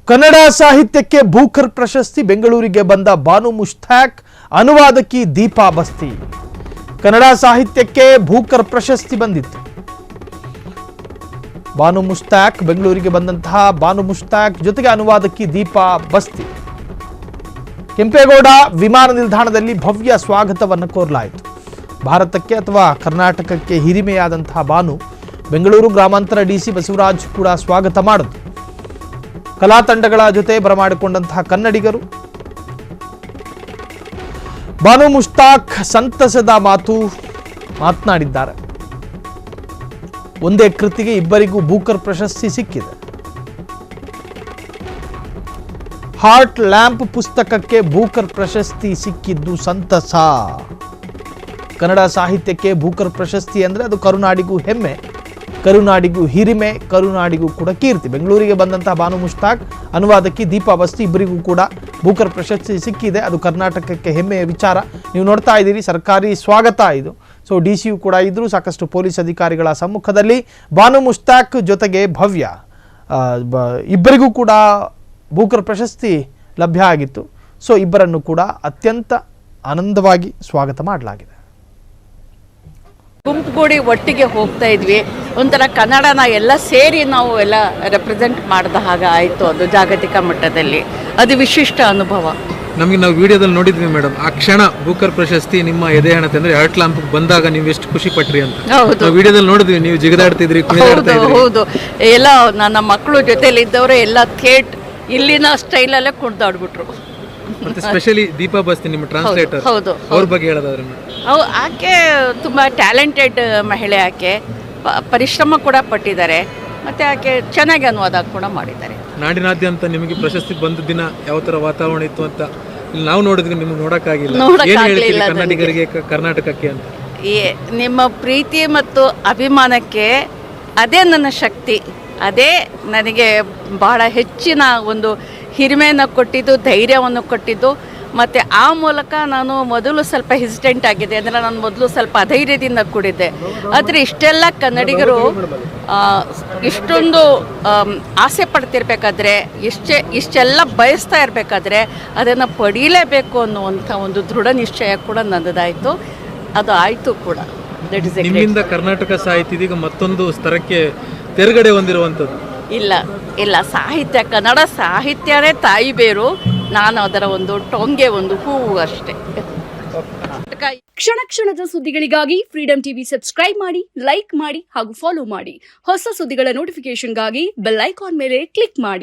ಕನ್ನಡ ಸಾಹಿತ್ಯಕ್ಕೆ ಬೂಕರ್ ಪ್ರಶಸ್ತಿ ಬೆಂಗಳೂರಿಗೆ ಬಂದ ಬಾನು ಮುಷ್ತಾಕ್ ಅನುವಾದಕಿ ದೀಪಾ ಬಸ್ತಿ. ಕನ್ನಡ ಸಾಹಿತ್ಯಕ್ಕೆ ಬೂಕರ್ ಪ್ರಶಸ್ತಿ ಬಂದಿತ್ತು. ಬಾನು ಮುಷ್ತಾಕ್ ಬೆಂಗಳೂರಿಗೆ ಬಂದಂತಹ ಬಾನು ಮುಷ್ತಾಕ್ ಜೊತೆಗೆ ಅನುವಾದಕಿ ದೀಪಾ ಬಸ್ತಿ. ಕೆಂಪೇಗೌಡ ವಿಮಾನ ನಿಲ್ದಾಣದಲ್ಲಿ ಭವ್ಯ ಸ್ವಾಗತವನ್ನು ಕೋರಲಾಯಿತು. ಭಾರತಕ್ಕೆ ಅಥವಾ ಕರ್ನಾಟಕಕ್ಕೆ ಹಿರಿಮೆಯಾದಂತಹ ಬಾನು ಬೆಂಗಳೂರು ಗ್ರಾಮಾಂತರ ಡಿಸಿ ಬಸವರಾಜ್ ಕೂಡ ಸ್ವಾಗತ ಮಾಡಿದ್ರು. ಕಲಾ ತಂಡಗಳ ಜೊತೆ ಬರಮಾಡಿಕೊಂಡಂತಹ ಕನ್ನಡಿಗರು ಬಾನು ಮುಷ್ತಾಕ್ ಸಂತಸದ ಮಾತನಾಡಿದ್ದಾರೆ. ಒಂದೇ ಕೃತಿಗೆ ಇಬ್ಬರಿಗೂ ಬೂಕರ್ ಪ್ರಶಸ್ತಿ ಸಿಕ್ಕಿದೆ. ಹಾರ್ಟ್ ಲ್ಯಾಂಪ್ ಪುಸ್ತಕಕ್ಕೆ ಬೂಕರ್ ಪ್ರಶಸ್ತಿ ಸಿಕ್ಕಿದ್ದು ಸಂತಸ. ಕನ್ನಡ ಸಾಹಿತ್ಯಕ್ಕೆ ಬೂಕರ್ ಪ್ರಶಸ್ತಿ ಅಂದರೆ ಅದು ಕರುನಾಡಿಗೂ ಹೆಮ್ಮೆ, ಕರುನಾಡಿಗೂ ಹಿರಿಮೆ, ಕರುನಾಡಿಗೂ ಕೂಡ ಕೀರ್ತಿ. ಬೆಂಗಳೂರಿಗೆ ಬಂದಂತಹ ಬಾನು ಮುಷ್ತಾಕ್, ಅನುವಾದಕಿ ದೀಪಾ ಬಸ್ತಿ ಇಬ್ಬರಿಗೂ ಕೂಡ ಬೂಕರ್ ಪ್ರಶಸ್ತಿ ಸಿಕ್ಕಿದೆ. ಅದು ಕರ್ನಾಟಕಕ್ಕೆ ಹೆಮ್ಮೆಯ ವಿಚಾರ. ನೀವು ನೋಡ್ತಾ ಇದ್ದೀರಿ, ಸರ್ಕಾರಿ ಸ್ವಾಗತ ಇದು. ಸೊ ಡಿ ಸಿ ಯು ಕೂಡ ಇದ್ದರು. ಸಾಕಷ್ಟು ಪೊಲೀಸ್ ಅಧಿಕಾರಿಗಳ ಸಮ್ಮುಖದಲ್ಲಿ ಬಾನು ಮುಷ್ತಾಕ್ ಜೊತೆಗೆ ಭವ್ಯ ಇಬ್ಬರಿಗೂ ಕೂಡ ಬೂಕರ್ ಪ್ರಶಸ್ತಿ ಲಭ್ಯ ಆಗಿತ್ತು. ಸೊ ಇಬ್ಬರನ್ನು ಕೂಡ ಅತ್ಯಂತ ಆನಂದವಾಗಿ ಸ್ವಾಗತ ಮಾಡಲಾಗಿದೆ. ಗುಂಪುಗೂಡಿ ಒಟ್ಟಿಗೆ ಹೋಗ್ತಾ ಇದ್ವಿ. ಒಂಥರ ಕನ್ನಡನ ಎಲ್ಲ ಸೇರಿ ನಾವು ಎಲ್ಲ ರೆಪ್ರೆಸೆಂಟ್ ಮಾಡಿದ ಹಾಗೆ ಆಯಿತು. ಅದು ಜಾಗತಿಕ ಮಟ್ಟದಲ್ಲಿ ಅದು ವಿಶಿಷ್ಟ ಅನುಭವ. ನಾವು ವಿಡಿಯೋದಲ್ಲಿ ನೋಡಿದ್ವಿ ಮೇಡಮ್, ಆ ಕ್ಷಣ ಬೂಕರ್ ಪ್ರಶಸ್ತಿ ನಿಮ್ಮ ಎದೆ ಹಣತೆ ಅಂದ್ರೆ ಹಾರ್ಟ್ ಲ್ಯಾಂಪ್ ಬಂದಾಗ ನೀವು ಎಷ್ಟು ಖುಷಿ ಪಟ್ರಿ ಅಂತ. ಹೌದು, ವಿಡಿಯೋದಲ್ಲಿ ನೋಡಿದ್ವಿ, ನೀವು ಜಿಗಿದಾಡ್ತಿದ್ರಿ, ಹೌದು. ಎಲ್ಲ ನನ್ನ ಮಕ್ಕಳು ಜೊತೆಲಿ ಇದ್ದವರು ಎಲ್ಲ ಥೇಟ್ ಇಲ್ಲಿನ ಸ್ಟೈಲಲ್ಲೇ ಕುಣಿದಾಡ್ಬಿಟ್ರು. ಮತ್ತೆ ಸ್ಪೆಷಲಿ ದೀಪಾ ಬಸ್ತಿ ನಿಮ್ಮ ಟ್ರಾನ್ಸ್ಲೇಟರ್, ಹೌದು, ಅವ್ರ ಬಗ್ಗೆ ಹೇಳೋದಾದ್ರೆ ಆಕೆ ತುಂಬ ಟ್ಯಾಲೆಂಟೆಡ್ ಮಹಿಳೆ. ಆಕೆ ಪರಿಶ್ರಮ ಕೂಡ ಪಟ್ಟಿದ್ದಾರೆ, ಮತ್ತೆ ಆಕೆ ಚೆನ್ನಾಗಿ ಅನುವಾದ ಕೂಡ ಮಾಡಿದ್ದಾರೆ. ನಾಡಿನಾದ್ಯಂತ ನಿಮಗೆ ಪ್ರಶಸ್ತಿ ಬಂದ ದಿನ ಯಾವ ತರ ವಾತಾವರಣ ಇತ್ತು ಅಂತ ನಾವು ನೋಡಿದ್ವಿ, ನಿಮ್ಗೆ ನೋಡಕ್ಕಾಗಿಲ್ಲ. ಕನ್ನಡಿಗರಿಗೆ, ಕರ್ನಾಟಕಕ್ಕೆ ಅಂತ ನಿಮ್ಮ ಪ್ರೀತಿ ಮತ್ತು ಅಭಿಮಾನಕ್ಕೆ ಅದೇ ನನ್ನ ಶಕ್ತಿ, ಅದೇ ನನಗೆ ಬಹಳ ಹೆಚ್ಚಿನ ಒಂದು ಹಿರಿಮೆಯನ್ನು ಕೊಟ್ಟಿದ್ದು, ಧೈರ್ಯವನ್ನು ಕೊಟ್ಟಿದ್ದು. ಮತ್ತು ಆ ಮೂಲಕ ನಾನು ಮೊದಲು ಸ್ವಲ್ಪ ಹೆಸಿಟೆಂಟ್ ಆಗಿದೆ, ಅಂದರೆ ನಾನು ಮೊದಲು ಸ್ವಲ್ಪ ಅಧೈರ್ಯದಿಂದ ಕೂಡಿದ್ದೆ. ಆದರೆ ಇಷ್ಟೆಲ್ಲ ಕನ್ನಡಿಗರು ಇಷ್ಟೊಂದು ಆಸೆ ಪಡ್ತಿರ್ಬೇಕಾದ್ರೆ, ಇಷ್ಟೆಲ್ಲ ಬಯಸ್ತಾ ಇರಬೇಕಾದ್ರೆ ಅದನ್ನು ಪಡೀಲೇಬೇಕು ಅನ್ನುವಂಥ ಒಂದು ದೃಢ ನಿಶ್ಚಯ ಕೂಡ ನನ್ನದಾಯಿತು. ಅದು ಆಯಿತು ಕೂಡ. ನಿಮ್ಮಿಂದ ಕರ್ನಾಟಕ ಸಾಹಿತ್ಯ ಇದೀಗ ಮತ್ತೊಂದು ಸ್ತರಕ್ಕೆ ತೆರಗಡೆ ಹೊಂದಿರುವಂಥದ್ದು. ಇಲ್ಲ, ಸಾಹಿತ್ಯ, ಕನ್ನಡ ಸಾಹಿತ್ಯನೇ ತಾಯಿ ಬೇರು. ನಾನು ಅದರ ಒಂದು ಟೊಂಗೆ, ಒಂದು ಹೂವು ಅಷ್ಟೇ. ಕ್ಷಣ ಕ್ಷಣದ ಸುದ್ದಿಗಳಿಗಾಗಿ ಫ್ರೀಡಂ ಟಿವಿ ಸಬ್ಸ್ಕ್ರೈಬ್ ಮಾಡಿ, ಲೈಕ್ ಮಾಡಿ ಹಾಗೂ ಫಾಲೋ ಮಾಡಿ. ಹೊಸ ಸುದ್ದಿಗಳ ನೋಟಿಫಿಕೇಶನ್ಗಾಗಿ ಬೆಲ್ ಐಕಾನ್ ಮೇಲೆ ಕ್ಲಿಕ್ ಮಾಡಿ.